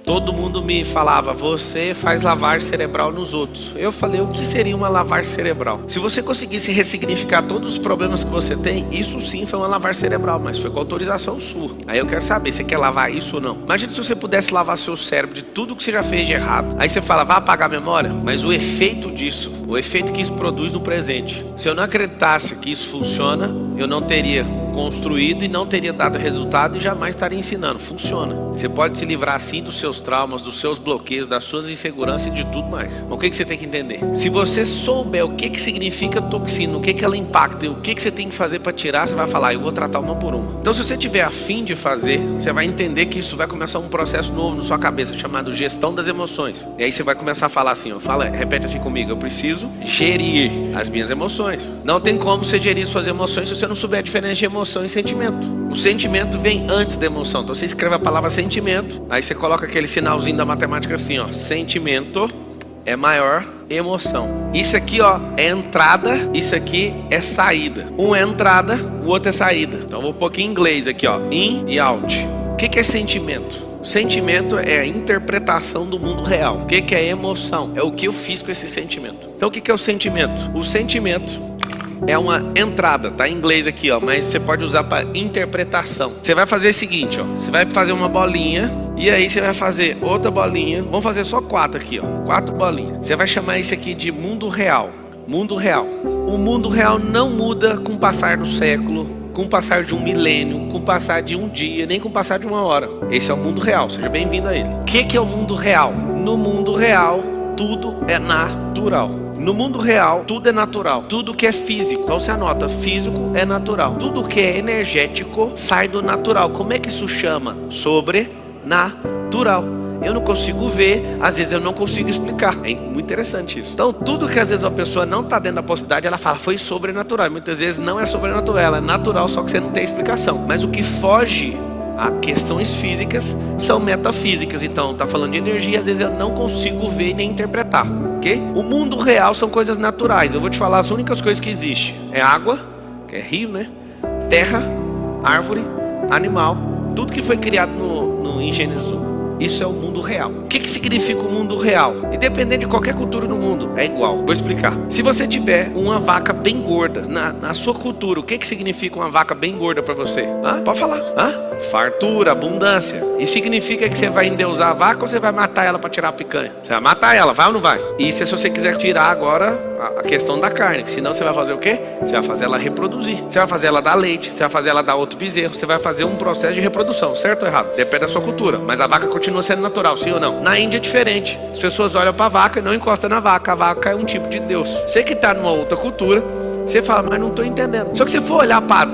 Todo mundo me falava, você faz lavagem cerebral nos outros. Eu falei, o que seria uma lavagem cerebral? Se você conseguisse ressignificar todos os problemas que você tem, isso sim foi uma lavagem cerebral, mas foi com autorização sua. Aí eu quero saber, você quer lavar isso ou não? Imagina se você pudesse lavar seu cérebro de tudo que você já fez de errado. Aí você fala, vai apagar a memória? Mas o efeito disso, o efeito que isso produz no presente, se eu não acreditasse que isso funciona, eu não teria construído e não teria dado resultado e jamais estaria ensinando. Funciona. Você pode se livrar assim dos seus traumas, dos seus bloqueios, das suas inseguranças e de tudo mais. O que você tem que entender? Se você souber o que significa toxina, o que ela impacta e o que você tem que fazer para tirar, você vai falar, eu vou tratar uma por uma. Então se você tiver a fim de fazer, você vai entender que isso vai começar um processo novo na sua cabeça, chamado gestão das emoções. E aí você vai começar a falar assim, ó, repete assim comigo, eu preciso gerir as minhas emoções. Não tem como você gerir suas emoções se você não souber a diferença de emoção e sentimento. O sentimento vem antes da emoção. Então você escreve a palavra sentimento, aí você coloca aquele sinalzinho da matemática assim, ó, sentimento é maior emoção. Isso aqui, ó, é entrada, isso aqui é saída. Um é entrada, o outro é saída. Então eu vou pôr aqui em inglês aqui, ó, in e out. O que é sentimento? Sentimento é a interpretação do mundo real. O que é emoção? É o que eu fiz com esse sentimento. Então o que é o sentimento? O sentimento é uma entrada, tá em inglês aqui, ó, mas você pode usar para interpretação. Você vai fazer o seguinte, ó, você vai fazer uma bolinha e aí você vai fazer outra bolinha. Vamos fazer só 4 aqui, ó, 4 bolinhas. Você vai chamar isso aqui de mundo real. Mundo real. O mundo real não muda com o passar do século, com o passar de um milênio, com o passar de um dia, nem com o passar de uma hora. Esse é o mundo real, seja bem-vindo a ele. O que é o mundo real? No mundo real, tudo é natural. No mundo real, tudo é natural. Tudo que é físico, então você anota, físico é natural. Tudo que é energético sai do natural. Como é que isso chama? Sobrenatural. Eu não consigo ver, às vezes eu não consigo explicar. É muito interessante isso. Então tudo que às vezes a pessoa não está dentro da possibilidade, ela fala, foi sobrenatural. E muitas vezes não é sobrenatural, ela é natural, só que você não tem explicação. Mas o que foge a questões físicas são metafísicas. Então está falando de energia, às vezes eu não consigo ver nem interpretar, ok? O mundo real são coisas naturais. Eu vou te falar as únicas coisas que existem. É água, que é rio, né? Terra, árvore, animal. Tudo que foi criado em Gênesis 1. Isso é o mundo real. O que significa o mundo real? Independente de qualquer cultura no mundo, é igual. Vou explicar. Se você tiver uma vaca bem gorda na sua cultura, o que significa uma vaca bem gorda para você? Pode falar. Fartura, abundância. E significa que você vai endeusar a vaca ou você vai matar ela para tirar a picanha? Você vai matar ela, vai ou não vai? Isso é se você quiser tirar agora a questão da carne. Senão você vai fazer o quê? Você vai fazer ela reproduzir. Você vai fazer ela dar leite. Você vai fazer ela dar outro bezerro. Você vai fazer um processo de reprodução. Certo ou errado? Depende da sua cultura. Mas a vaca continua sendo natural, sim ou não? Na Índia é diferente. As pessoas olham para a vaca e não encostam na vaca. A vaca é um tipo de Deus. Você que está numa outra cultura, você fala, mas não estou entendendo. Só que se for olhar para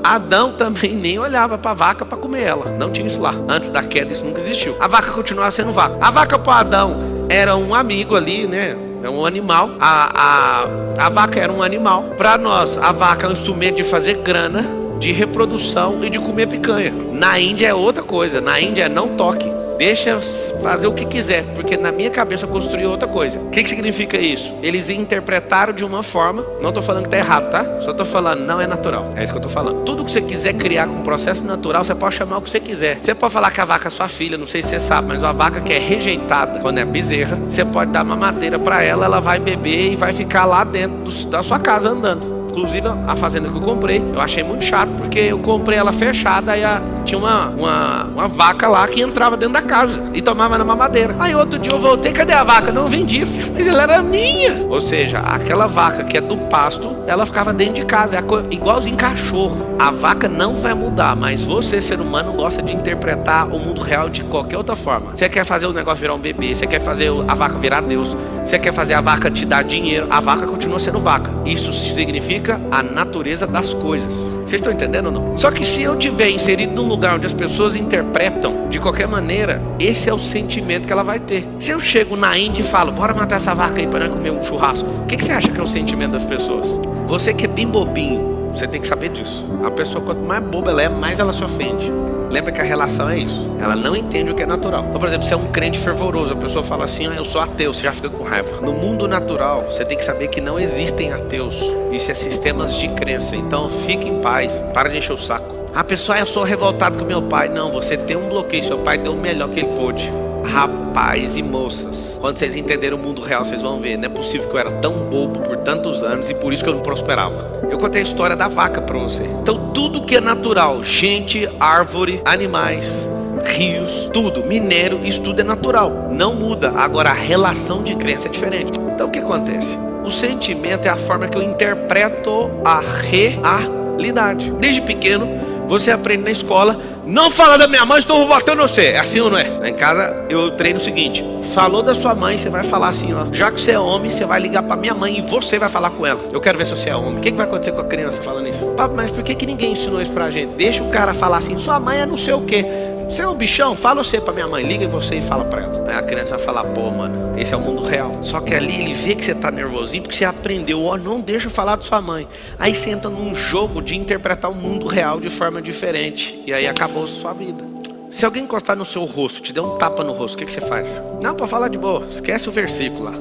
Adão também nem olhava para a vaca para comer ela. Não tinha isso lá. Antes da queda isso nunca existiu. A vaca continuava sendo vaca. A vaca para Adão era um amigo ali, né? É um animal. A vaca era um animal. Para nós, a vaca é um instrumento de fazer grana, de reprodução e de comer picanha. Na Índia é outra coisa. Na Índia é não toque. Deixa fazer o que quiser, porque na minha cabeça eu construí outra coisa. O que significa isso? Eles interpretaram de uma forma. Não estou falando que está errado, tá? Só estou falando, não é natural. É isso que eu estou falando. Tudo que você quiser criar com processo natural, você pode chamar o que você quiser. Você pode falar que a vaca é sua filha, não sei se você sabe, mas uma vaca que é rejeitada, quando é bezerra, você pode dar uma madeira para ela, ela vai beber e vai ficar lá dentro da sua casa andando. Inclusive a fazenda que eu comprei, eu achei muito chato, porque eu comprei ela fechada, aí tinha uma vaca lá que entrava dentro da casa e tomava na mamadeira. Aí outro dia eu voltei, cadê a vaca? Não vendi, mas ela era minha. Ou seja, aquela vaca que é do pasto, ela ficava dentro de casa, igualzinho cachorro. A vaca não vai mudar, mas você, ser humano, gosta de interpretar o mundo real de qualquer outra forma. Você quer fazer o negócio virar um bebê, você quer fazer a vaca virar Deus, você quer fazer a vaca te dar dinheiro, a vaca continua sendo vaca. Isso significa a natureza das coisas. Vocês estão entendendo ou não? Só que se eu tiver inserido num lugar onde as pessoas interpretam de qualquer maneira, esse é o sentimento que ela vai ter. Se eu chego na Índia e falo, bora matar essa vaca aí para nós comer um churrasco, o que você acha que é o sentimento das pessoas? Você que é bem bobinho, você tem que saber disso. A pessoa, quanto mais boba ela é, mais ela se ofende. Lembra que a relação é isso. Ela não entende o que é natural. Então, por exemplo, você é um crente fervoroso, a pessoa fala assim, eu sou ateu, você já fica com raiva. No mundo natural, você tem que saber que não existem ateus. Isso é sistemas de crença. Então fique em paz, para de encher o saco. A pessoa, eu sou revoltado com meu pai. Não, você tem um bloqueio, seu pai deu o melhor que ele pôde. Rapaz e moças, quando vocês entenderem o mundo real, vocês vão ver, não é possível que eu era tão bobo por tantos anos e por isso que eu não prosperava. Eu contei a história da vaca pra você. Então tudo que é natural, gente, árvore, animais, rios, tudo, minério, isso tudo é natural, não muda. Agora a relação de crença é diferente. Então o que acontece? O sentimento é a forma que eu interpreto a realidade. Desde pequeno, você aprende na escola: não fala da minha mãe, estou batendo você. É assim ou não é? Lá em casa eu treino o seguinte: falou da sua mãe, você vai falar assim, ó: já que você é homem, você vai ligar pra minha mãe e você vai falar com ela. Eu quero ver se você é homem. O que vai acontecer com a criança falando isso? Papo, mas por que ninguém ensinou isso pra gente? Deixa o cara falar assim: sua mãe é não sei o quê. Você é um bichão? Fala você pra minha mãe. Liga em você e fala pra ela. Aí a criança vai falar: pô, mano, esse é o mundo real. Só que ali ele vê que você tá nervosinho porque você aprendeu: ó, não deixa eu falar da sua mãe. Aí você entra num jogo de interpretar o mundo real de forma diferente. E aí acabou a sua vida. Se alguém encostar no seu rosto, te der um tapa no rosto, o que você faz? Não, pra falar de boa, esquece o versículo lá.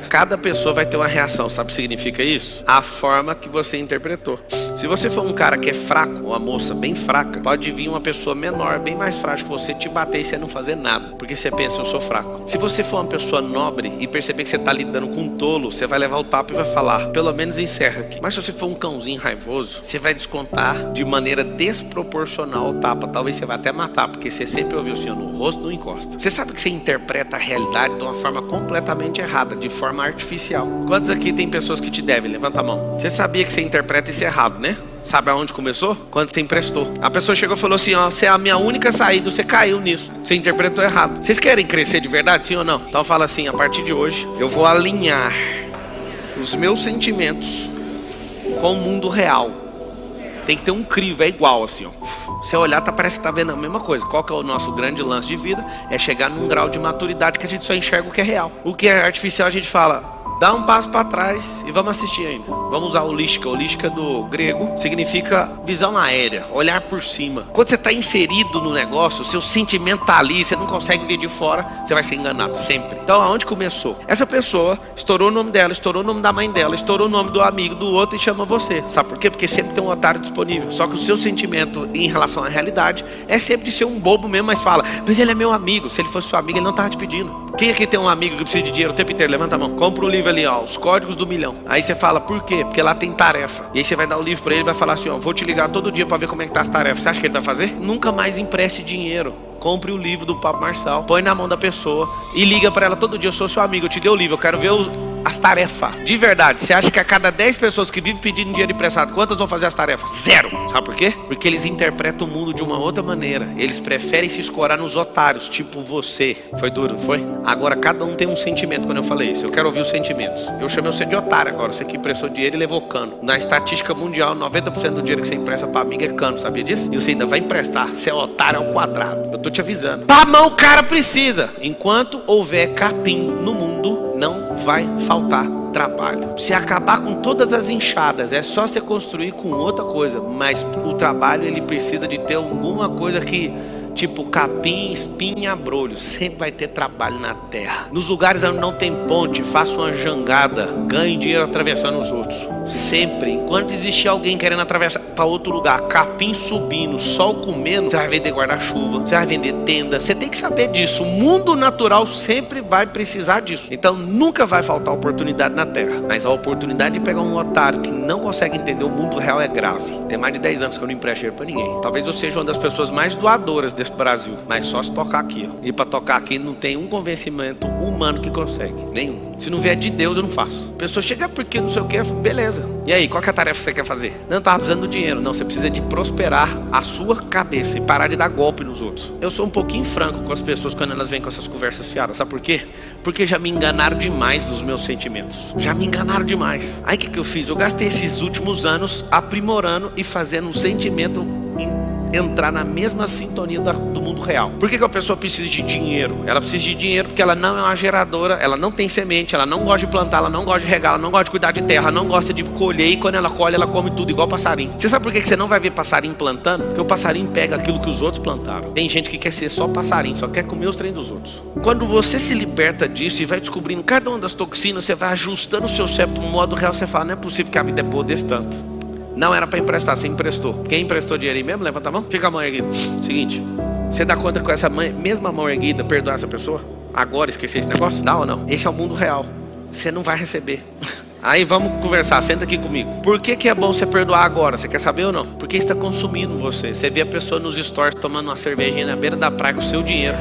Cada pessoa vai ter uma reação. Sabe o que significa isso? A forma que você interpretou. Se você for um cara que é fraco, ou uma moça bem fraca, pode vir uma pessoa menor, bem mais frágil que você, te bater e você não fazer nada, porque você pensa: eu sou fraco. Se você for uma pessoa nobre e perceber que você está lidando com um tolo, você vai levar o tapa e vai falar: pelo menos encerra aqui. Mas se você for um cãozinho raivoso, você vai descontar de maneira desproporcional o tapa. Talvez você vá até matar, porque você sempre ouviu assim: no rosto não encosta. Você sabe que você interpreta a realidade de uma forma completamente errada, de forma artificial. Quantos aqui tem pessoas que te devem? Levanta a mão. Você sabia que você interpreta isso errado, né? Sabe aonde começou? Quando você emprestou. A pessoa chegou e falou assim: ó, você é a minha única saída, você caiu nisso. Você interpretou errado. Vocês querem crescer de verdade, sim ou não? Então fala assim: a partir de hoje, eu vou alinhar os meus sentimentos com o mundo real. Tem que ter um crivo, é igual assim, ó. Você olhar, parece que tá vendo a mesma coisa. Qual que é o nosso grande lance de vida? É chegar num grau de maturidade que a gente só enxerga o que é real. O que é artificial a gente fala: dá um passo para trás e vamos assistir ainda. Vamos usar holística. Holística do grego significa visão aérea, olhar por cima. Quando você está inserido no negócio, o seu sentimento está ali, você não consegue ver de fora, você vai ser enganado sempre. Então aonde começou? Essa pessoa estourou o nome dela, estourou o nome da mãe dela, estourou o nome do amigo do outro e chama você. Sabe por quê? Porque sempre tem um otário disponível. Só que o seu sentimento em relação à realidade é sempre de ser um bobo mesmo, mas fala: mas ele é meu amigo. Se ele fosse seu amigo, ele não estava te pedindo. Quem aqui tem um amigo que precisa de dinheiro o tempo inteiro? Levanta a mão. Compra um livro ali, ó, Os Códigos do Milhão. Aí você fala: por quê? Porque lá tem tarefa. E aí você vai dar o livro pra ele e vai falar assim: ó, vou te ligar todo dia pra ver como é que tá as tarefas. Você acha que ele vai fazer? Nunca mais empreste dinheiro. Compre o livro do Papo Marçal, põe na mão da pessoa e liga pra ela todo dia: eu sou seu amigo, eu te dei o livro, eu quero ver as tarefas. De verdade, você acha que a cada 10 pessoas que vivem pedindo dinheiro emprestado, quantas vão fazer as tarefas? 0. Sabe por quê? Porque eles interpretam o mundo de uma outra maneira. Eles preferem se escorar nos otários, tipo você. Foi duro, não foi? Agora cada um tem um sentimento. Quando eu falei isso, eu quero ouvir os sentimentos. Eu chamei você de otário agora. Você que emprestou dinheiro e levou cano. Na estatística mundial, 90% do dinheiro que você empresta pra amigo é cano, sabia disso? E você ainda vai emprestar. Você é otário ao quadrado. Eu tô te avisando. Pra mão o cara precisa. Enquanto houver capim no mundo, não vai faltar trabalho. Se acabar com todas as enxadas, é só você construir com outra coisa. Mas o trabalho, ele precisa de ter alguma coisa que, tipo capim, espinha, abrolho. Sempre vai ter trabalho na terra. Nos lugares onde não tem ponte, faça uma jangada, ganhe dinheiro atravessando os outros. Sempre. Enquanto existir alguém querendo atravessar para outro lugar, capim subindo, sol comendo, você vai vender guarda-chuva, você vai vender tenda. Você tem que saber disso. O mundo natural sempre vai precisar disso. Então nunca vai faltar oportunidade na terra. Mas a oportunidade de pegar um otário que não consegue entender o mundo real é grave. Tem mais de 10 anos que eu não empresto dinheiro para ninguém. Talvez eu seja uma das pessoas mais doadoras desse Brasil, mas só se tocar aqui, ó. E para tocar aqui não tem um convencimento humano que consegue, nenhum. Se não vier de Deus, eu não faço. A pessoa chega porque não sei o que, beleza. E aí, qual que é a tarefa que você quer fazer? Não tava precisando do dinheiro, não. Você precisa de prosperar a sua cabeça e parar de dar golpe nos outros. Eu sou um pouquinho franco com as pessoas quando elas vêm com essas conversas fiadas. Sabe por quê? Porque já me enganaram demais nos meus sentimentos. Já me enganaram demais. Aí o que eu fiz? Eu gastei esses últimos anos aprimorando e fazendo um sentimento entrar na mesma sintonia do mundo real. Por que a pessoa precisa de dinheiro? Ela precisa de dinheiro porque ela não é uma geradora, ela não tem semente, ela não gosta de plantar, ela não gosta de regar, ela não gosta de cuidar de terra, ela não gosta de colher, e quando ela colhe, ela come tudo igual passarinho. Você sabe por que você não vai ver passarinho plantando? Porque o passarinho pega aquilo que os outros plantaram. Tem gente que quer ser só passarinho, só quer comer os trem dos outros. Quando você se liberta disso e vai descobrindo cada uma das toxinas, você vai ajustando o seu cérebro pro modo real, você fala: não é possível que a vida é boa desse tanto. Não era para emprestar, você emprestou. Quem emprestou dinheiro aí mesmo? Levanta a mão. Fica a mão aí aqui. Seguinte, Você dá conta com essa mesma mão erguida perdoar essa pessoa? Agora esquecer esse negócio? Dá ou não? Esse é o mundo real. Você não vai receber. Aí vamos conversar, senta aqui comigo. Por que é bom você perdoar agora? Você quer saber ou não? Porque está consumindo você. Você vê a pessoa nos stories tomando uma cervejinha na beira da praia com o seu dinheiro.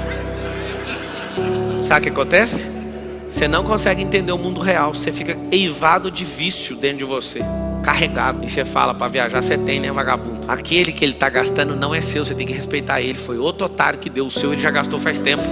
Sabe o que acontece? Você não consegue entender o mundo real. Você fica eivado de vício dentro de você, carregado. E você fala, para viajar você tem, né, vagabundo? Aquele que ele está gastando não é seu, você tem que respeitar ele. Foi outro otário que deu o seu, ele já gastou faz tempo.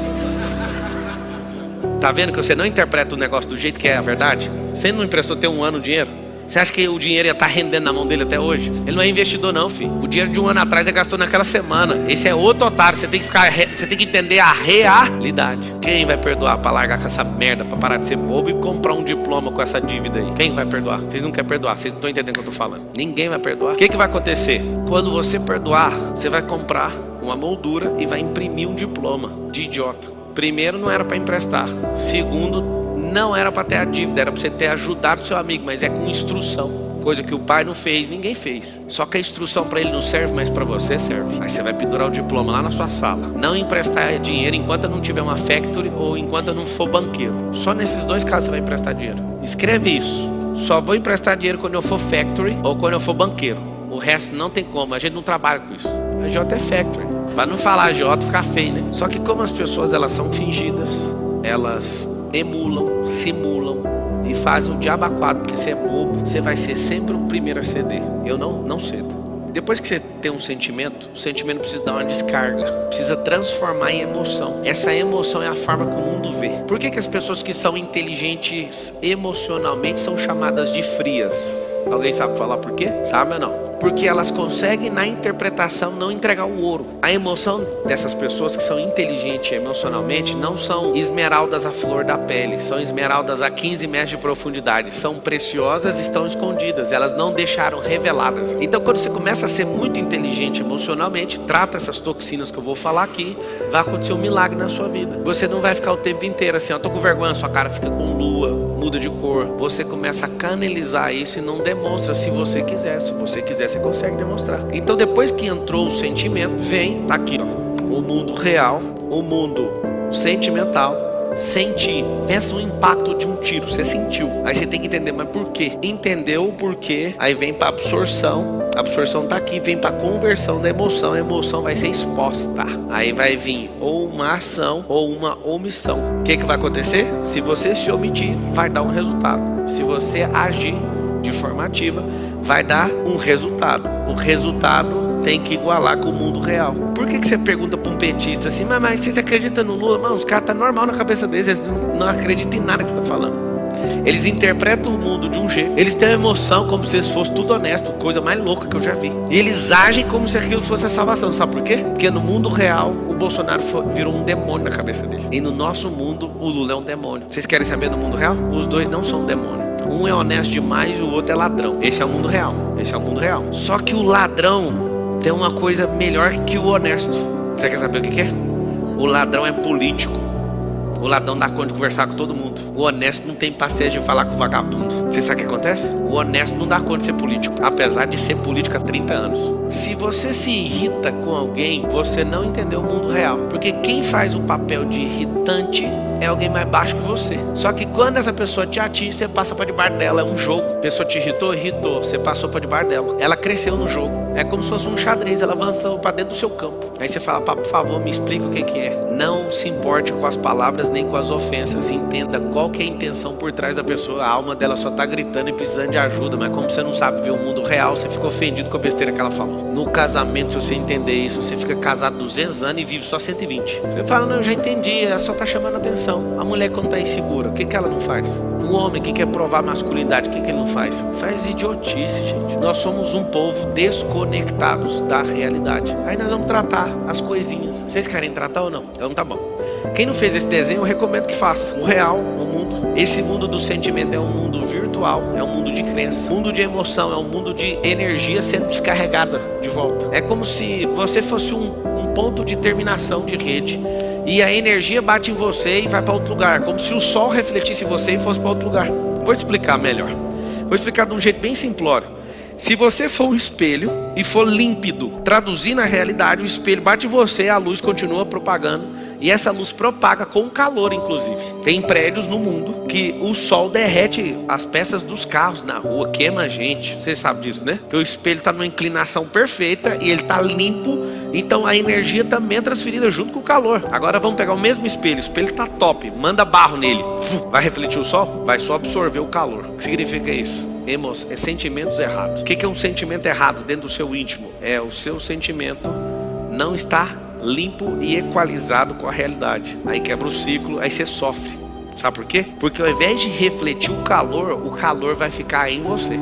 Tá vendo que você não interpreta o negócio do jeito que é a verdade? Você não emprestou ter um ano o dinheiro? Você acha que o dinheiro ia estar rendendo na mão dele até hoje? Ele não é investidor não, filho. O dinheiro de um ano atrás ele gastou naquela semana. Esse é outro otário. Você tem que entender a realidade. Quem vai perdoar para largar com essa merda, para parar de ser bobo e comprar um diploma com essa dívida aí? Quem vai perdoar? Vocês não querem perdoar, vocês não estão entendendo o que eu estou falando. Ninguém vai perdoar. O que vai acontecer? Quando você perdoar, você vai comprar uma moldura e vai imprimir um diploma de idiota. Primeiro, não era para emprestar. Segundo, não era para ter a dívida, era para você ter ajudado o seu amigo, mas é com instrução. Coisa que o pai não fez, ninguém fez. Só que a instrução para ele não serve, mas para você serve. Aí você vai pendurar o diploma lá na sua sala. Não emprestar dinheiro enquanto não tiver uma factory ou enquanto não for banqueiro. Só nesses dois casos você vai emprestar dinheiro. Escreve isso. Só vou emprestar dinheiro quando eu for factory ou quando eu for banqueiro. O resto não tem como, a gente não trabalha com isso. A J é factory. Para não falar J, ficar feio, né? Só que como as pessoas elas são fingidas, elas emulam, simulam e fazem um diabo a quatro, porque você é bobo, você vai ser sempre o primeiro a ceder. Eu não cedo. Depois que você tem um sentimento, o sentimento precisa dar uma descarga, precisa transformar em emoção. Essa emoção é a forma que o mundo vê. Por que as pessoas que são inteligentes emocionalmente são chamadas de frias? Alguém sabe falar por quê? Sabe ou não? Porque elas conseguem na interpretação não entregar o ouro. A emoção dessas pessoas que são inteligentes emocionalmente não são esmeraldas à flor da pele, são esmeraldas a 15 metros de profundidade, são preciosas e estão escondidas, elas não deixaram reveladas. Então quando você começa a ser muito inteligente emocionalmente, trata essas toxinas que eu vou falar aqui, vai acontecer um milagre na sua vida. Você não vai ficar o tempo inteiro assim, ó, tô com vergonha, sua cara fica com lua, muda de cor. Você começa a canalizar isso e não demonstra. Se você quiser, você consegue demonstrar. Então depois que entrou o sentimento, vem, tá aqui, ó, o mundo real, o mundo sentimental. Sentir, pensa no impacto de um tiro, você sentiu, aí você tem que entender, mas por quê? Entendeu o porquê, aí vem para absorção, a absorção tá aqui, vem para conversão da emoção, a emoção vai ser exposta, aí vai vir ou uma ação ou uma omissão. O que vai acontecer? Se você se omitir, vai dar um resultado. Se você agir de forma ativa, vai dar um resultado. O resultado tem que igualar com o mundo real. Por que você pergunta para um petista assim, mas vocês acreditam no Lula? Mano, os caras tá normal na cabeça deles, eles não acreditam em nada que você está falando. Eles interpretam o mundo de um jeito, eles têm uma emoção como se eles fossem tudo honesto, coisa mais louca que eu já vi. E eles agem como se aquilo fosse a salvação. Sabe por quê? Porque no mundo real, o Bolsonaro virou um demônio na cabeça deles. E no nosso mundo, o Lula é um demônio. Vocês querem saber do mundo real? Os dois não são demônios. Um é honesto demais e o outro é ladrão. Esse é o mundo real. Esse é o mundo real. Só que o ladrão tem uma coisa melhor que o honesto. Você quer saber o que é? O ladrão é político. O ladrão dá conta de conversar com todo mundo. O honesto não tem paciência de falar com o vagabundo. Você sabe o que acontece? O honesto não dá conta de ser político, apesar de ser político há 30 anos. Se você se irrita com alguém, você não entendeu o mundo real. Porque quem faz o papel de irritante é alguém mais baixo que você. Só que quando essa pessoa te atinge, você passa para debaixo dela. É um jogo. A pessoa te irritou? Irritou. Você passou para debaixo dela. Ela cresceu no jogo. É como se fosse um xadrez. Ela avançou para dentro do seu campo. Aí você fala, por favor, me explica o que é. Não se importe com as palavras nem com as ofensas. Entenda qual que é a intenção por trás da pessoa. A alma dela só tá gritando e precisando de ajuda. Mas como você não sabe ver o mundo real, você fica ofendido com a besteira que ela falou. No casamento, se você entender isso, você fica casado 200 anos e vive só 120. Você fala, não, eu já entendi. Ela só tá chamando a atenção. A mulher quando tá insegura, o que ela não faz? O homem que quer provar masculinidade, o que ele não faz? Faz idiotice, gente. Nós somos um povo desconectados da realidade. Aí nós vamos tratar as coisinhas. Vocês querem tratar ou não? Então tá bom. Quem não fez esse desenho, eu recomendo que faça. O real, o mundo. Esse mundo do sentimento é um mundo virtual, é um mundo de crença. O mundo de emoção é um mundo de energia sendo descarregada de volta. É como se você fosse um ponto de terminação de rede. E a energia bate em você e vai para outro lugar. Como se o sol refletisse em você e fosse para outro lugar. Vou explicar melhor. Vou explicar de um jeito bem simplório. Se você for um espelho e for límpido, traduzir na realidade, o espelho bate em você, a luz continua propagando. E essa luz propaga com calor, inclusive. Tem prédios no mundo que o sol derrete as peças dos carros na rua, queima a gente. Você sabe disso, né? Que o espelho está numa inclinação perfeita e ele está limpo. Então a energia também é transferida junto com o calor. Agora vamos pegar o mesmo espelho. O espelho está top. Manda barro nele. Vai refletir o sol? Vai só absorver o calor. O que significa isso? Sentimentos errados. O que é um sentimento errado dentro do seu íntimo? É o seu sentimento não estar limpo e equalizado com a realidade. Aí quebra o ciclo, aí você sofre. Sabe por quê? Porque ao invés de refletir o calor vai ficar em você.